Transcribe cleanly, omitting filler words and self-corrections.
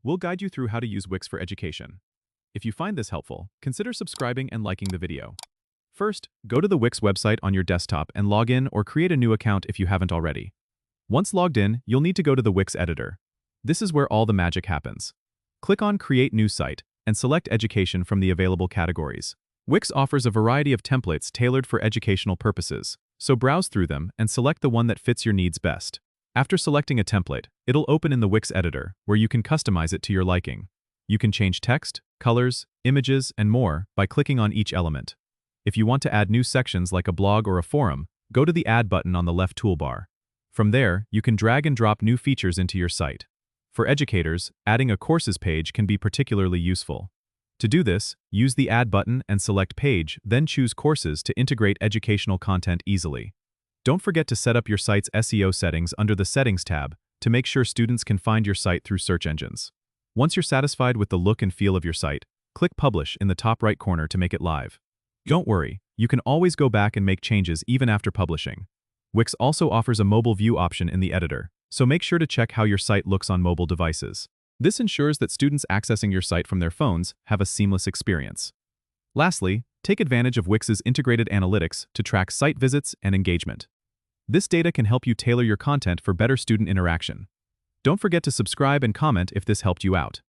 We'll guide you through how to use Wix for education. If you find this helpful, consider subscribing and liking the video. First, go to the Wix website on your desktop and log in or create a new account if you haven't already. Once logged in, you'll need to go to the Wix editor. This is where all the magic happens. Click on Create New Site and select Education from the available categories. Wix offers a variety of templates tailored for educational purposes, so browse through them and select the one that fits your needs best. After selecting a template, it'll open in the Wix editor, where you can customize it to your liking. You can change text, colors, images, and more by clicking on each element. If you want to add new sections like a blog or a forum, go to the Add button on the left toolbar. From there, you can drag and drop new features into your site. For educators, adding a courses page can be particularly useful. To do this, use the Add button and select Page, then choose Courses to integrate educational content easily. Don't forget to set up your site's SEO settings under the Settings tab to make sure students can find your site through search engines. Once you're satisfied with the look and feel of your site, click Publish in the top right corner to make it live. Don't worry, you can always go back and make changes even after publishing. Wix also offers a mobile view option in the editor, so make sure to check how your site looks on mobile devices. This ensures that students accessing your site from their phones have a seamless experience. Lastly, take advantage of Wix's integrated analytics to track site visits and engagement. This data can help you tailor your content for better student interaction. Don't forget to subscribe and comment if this helped you out.